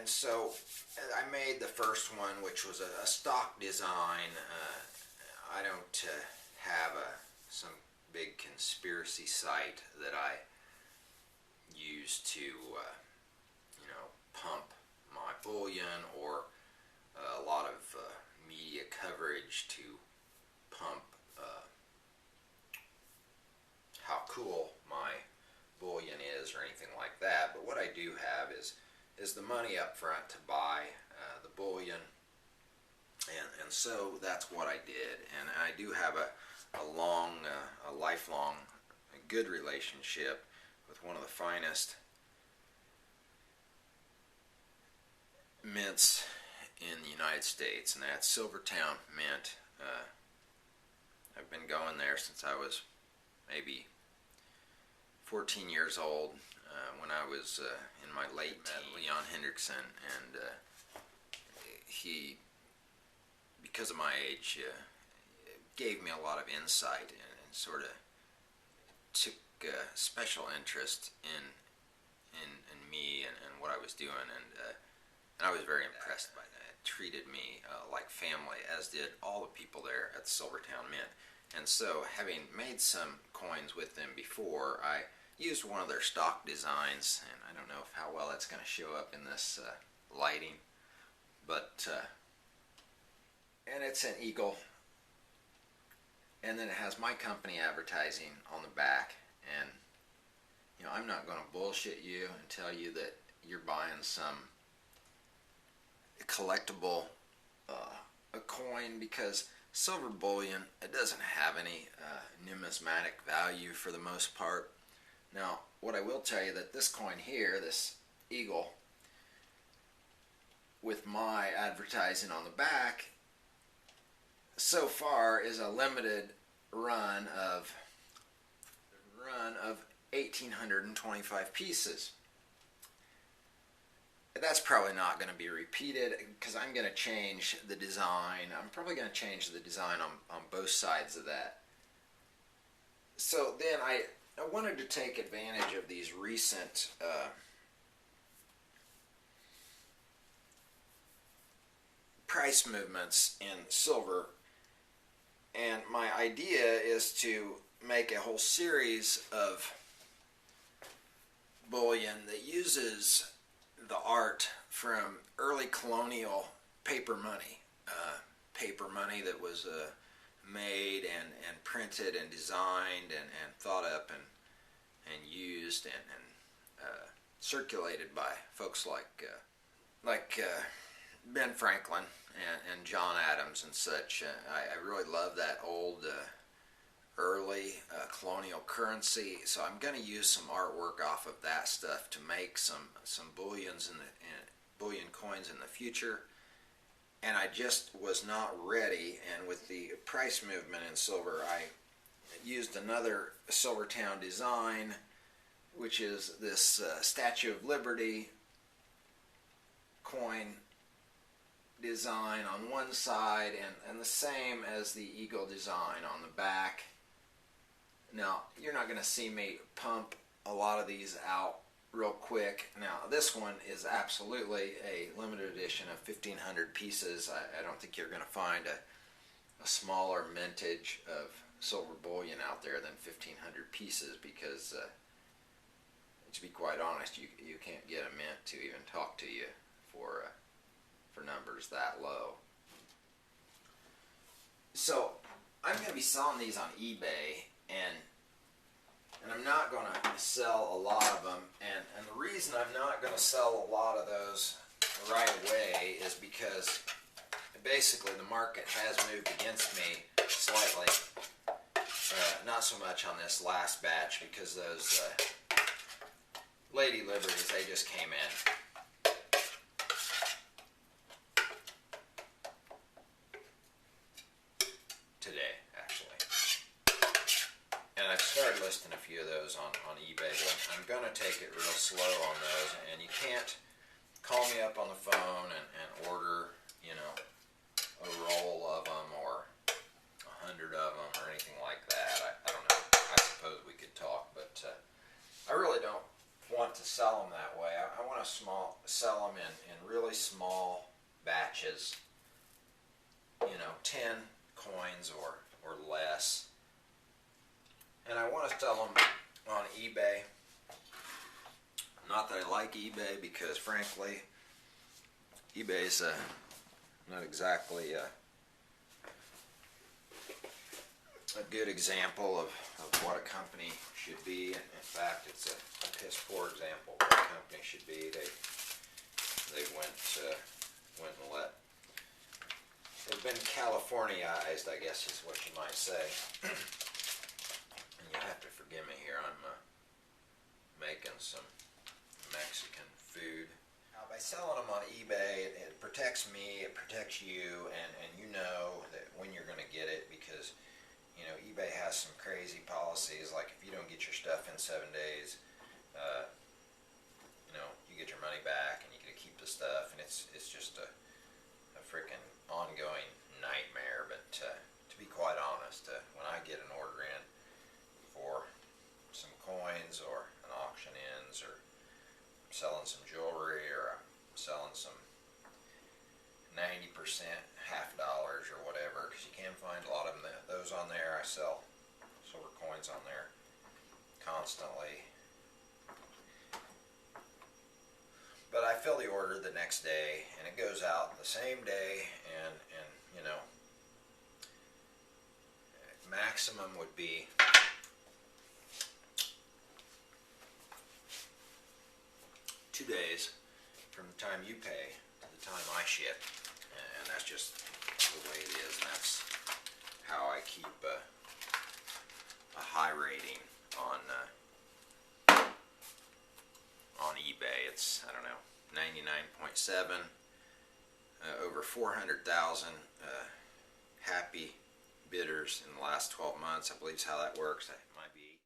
And so I made the first one, which was a stock design. I don't have some big conspiracy site that I use to pump my bullion, or a lot of media coverage to pump how cool my bullion is or anything like that. But what I do have is the money up front to buy the bullion, and so that's what I did. And I do have a lifelong good relationship with one of the finest mints in the United States, and that's SilverTowne Mint. I've been going there since I was maybe 14 years old, when I was in my late teens. Leon Hendrickson, and he, because of my age, gave me a lot of insight and sort of took special interest in me and what I was doing, and I was very impressed by that. It treated me like family, as did all the people there at the SilverTowne Mint. And so, having made some coins with them before, I used one of their stock designs, and I don't know how well that's going to show up in this lighting, but and it's an eagle, and then it has my company advertising on the back. And I'm not going to bullshit you and tell you that you're buying some collectible a coin, because silver bullion, it doesn't have any numismatic value for the most part. Now, what I will tell you, that this coin here, this eagle, with my advertising on the back, so far is a limited run of 1,825 pieces. That's probably not going to be repeated, because I'm going to change the design. I'm probably going to change the design on both sides of that. So then I wanted to take advantage of these recent price movements in silver, and my idea is to make a whole series of bullion that uses the art from early colonial paper money that was made and printed and designed and thought up and used and circulated by folks like Ben Franklin and John Adams and such. I really love that old early colonial currency, so I'm going to use some artwork off of that stuff to make some bullions bullion coins in the future. And I just was not ready, and with the price movement in silver, I used another SilverTowne design, which is this Statue of Liberty coin design on one side, and the same as the eagle design on the back. Now, you're not going to see me pump a lot of these out real quick. Now, this one is absolutely a limited edition of 1,500 pieces. I don't think you're going to find a smaller mintage of silver bullion out there than 1,500 pieces, because to be quite honest, you can't get a mint to even talk to you for numbers that low. So I'm going to be selling these on eBay, and I'm not going to sell a lot of them, and the reason I'm not going to sell a lot of those right away is because basically the market has moved against me slightly. Not so much on this last batch, because those Lady Liberties, they just came in. Today, actually. And I've started listing a few of those on eBay, but I'm going to take it real slow on those, and you can't call me up on the phone and order, a roll of them or 100 of them or anything like that. I don't know. I suppose we could talk, but I really don't want to sell them that way. I want to sell them in really small batches, 10 coins or less. And I want to sell them on eBay. Not that I like eBay, because frankly, eBay's not exactly a good example of what a company should be. In fact, it's a piss poor example of what a company should be. They went and they've been Californiaized, I guess is what you might say. And you have to forgive me here. I'm making some Mexican food. Now, by selling them on eBay, it protects me, it protects you, and you know that when you're going to get it, because eBay has some crazy policies, like if you don't get your stuff in 7 days, you get your money back and you get to keep the stuff, and it's just a freaking ongoing nightmare. But to be quite honest, when I get an order in for some coins, or an auction ends, or I'm selling some jewelry, or I'm selling some 90% half dollars or whatever, because you can find a lot of those on there. I sell silver coins on there constantly. But I fill the order the next day, and it goes out the same day, and maximum would be 2 days from the time you pay to the time I ship. And that's just the way it is, and that's how I keep a high rating on eBay. It's, I don't know, 99.7, over 400,000 happy bidders in the last 12 months, I believe is how that works. That might be